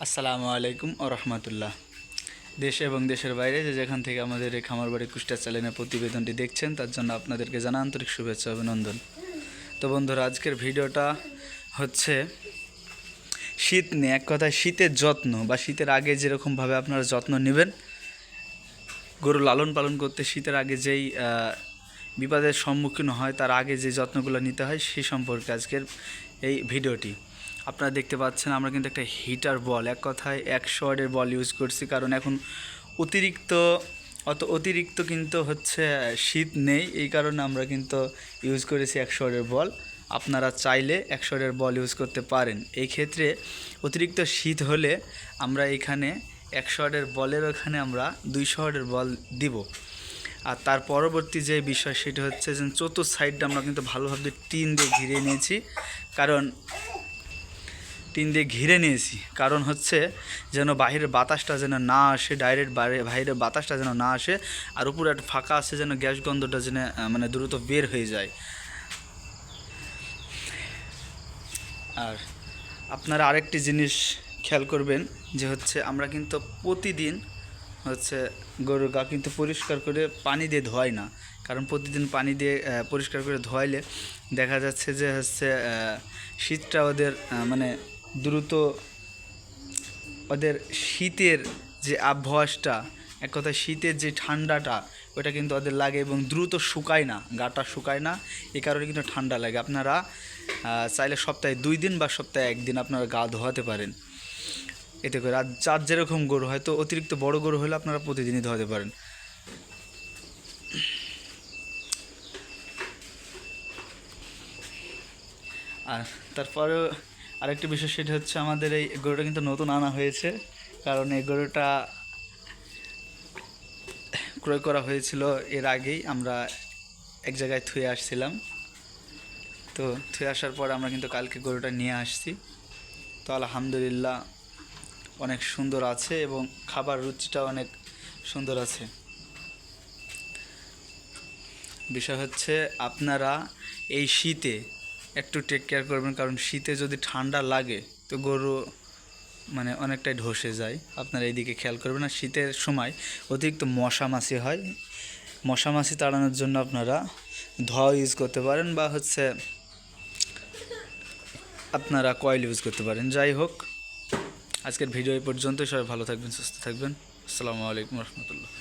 আসসালামু আলাইকুম ও রহমতুল্লাহ। দেশ এবং দেশের বাইরে যে যেখান থেকে আমাদের এই খামার বাড়ি কুষ্টিয়া চ্যানেলের প্রতিবেদনটি দেখছেন তার জন্য আপনাদেরকে জানা আন্তরিক শুভেচ্ছা অভিনন্দন। তো বন্ধুরা, আজকের ভিডিওটা হচ্ছে শীত নিয়ে, এক কথায় শীতের যত্ন বা শীতের আগে যেরকমভাবে আপনারা যত্ন নেবেন, গরু লালন পালন করতে শীতের আগে যেই বিপদের সম্মুখীন হয় তার আগে যে যত্নগুলো নিতে হয় সেই সম্পর্কে আজকের এই ভিডিওটি। আপনারা দেখতে পাচ্ছেন আমরা কিন্তু একটা হিটার বল, এক কথায় 100 ওয়াটের বল ইউজ করছি, কারণ এখন অতিরিক্ত কিন্তু হচ্ছে শীত নেই, এই কারণে আমরা কিন্তু ইউজ করেছি 100 ওয়াটের বল। আপনারা চাইলে 100 ওয়াটের বল ইউজ করতে পারেন। এই ক্ষেত্রে অতিরিক্ত শীত হলে আমরা এখানে 100 ওয়াটের বলের ওখানে আমরা 200 ওয়াটের বল দিব। আর তার পরবর্তী যে বিষয় সেটা হচ্ছে যে চতুর্থ সাইডটা আমরা কিন্তু ভালোভাবে টিন দিয়ে ঘিরে নিয়েছি, কারণ হচ্ছে যেন বাহিরের বাতাসটা যেন না আসে, ডাইরেক্ট বাইরের বাতাসটা যেন না আসে, আর উপরে একটা ফাঁকা আছে যেন গ্যাস গন্ধটা যেন মানে দ্রুত বের হয়ে যায়। আর আপনারা আরেকটি জিনিস খেয়াল করবেন যে হচ্ছে আমরা কিন্তু প্রতিদিন হচ্ছে গরুর গা কিন্তু পরিষ্কার করে পানি দিয়ে ধোয়াই না, কারণ প্রতিদিন পানি দিয়ে পরিষ্কার করে ধোয়াইলে দেখা যাচ্ছে যে হচ্ছে শীতটা ওদের মানে দ্রুত ওদের শীতের যে আবহাওয়াটা, এক কথায় শীতের যে ঠান্ডাটা ওটা কিন্তু ওদের লাগে এবং দ্রুত শুকায় না, গাটা শুকায় না, এই কারণে কিন্তু ঠান্ডা লাগে। আপনারা চাইলে সপ্তাহে 2 দিন বা সপ্তাহে 1 দিন আপনারা গা ধোয়াতে পারেন এতে করে। আর যার যেরকম গরু, হয়তো অতিরিক্ত বড় গরু হলে আপনারা প্রতিদিনই ধোয়াতে পারেন। আর তারপরেও আরেকটি বিষয় সেটা হচ্ছে আমাদের এই গরুটা কিন্তু নতুন আনা হয়েছে, কারণ এই গরুটা ক্রয় করা হয়েছিল এর আগেই, আমরা এক জায়গায় থুয়ে আসছিলাম। তো থুয়ে আসার পর আমরা কিন্তু কালকে গরুটা নিয়ে আসছি। তো আলহামদুলিল্লাহ অনেক সুন্দর আছে এবং খাবার রুচিটা অনেক সুন্দর আছে। বিষয় হচ্ছে আপনারা এই শীতে একটু টেক কেয়ার করবেন, কারণ শীতে যদি ঠান্ডা লাগে তো গরু মানে অনেকটাই ধসে যায়। আপনারা এইদিকে খেয়াল করবেন। আর শীতের সময় অতিরিক্ত মশা মাছি হয়, মশা মাছি তাড়ানোর জন্য আপনারা ধোয়া ইউজ করতে পারেন বা হচ্ছে আপনারা কয়েল ইউজ করতে পারেন। যাই হোক, আজকের ভিডিও এই পর্যন্তই। সবাই ভালো থাকবেন, সুস্থ থাকবেন। আসসালামু আলাইকুম রহমতুল্লাহ।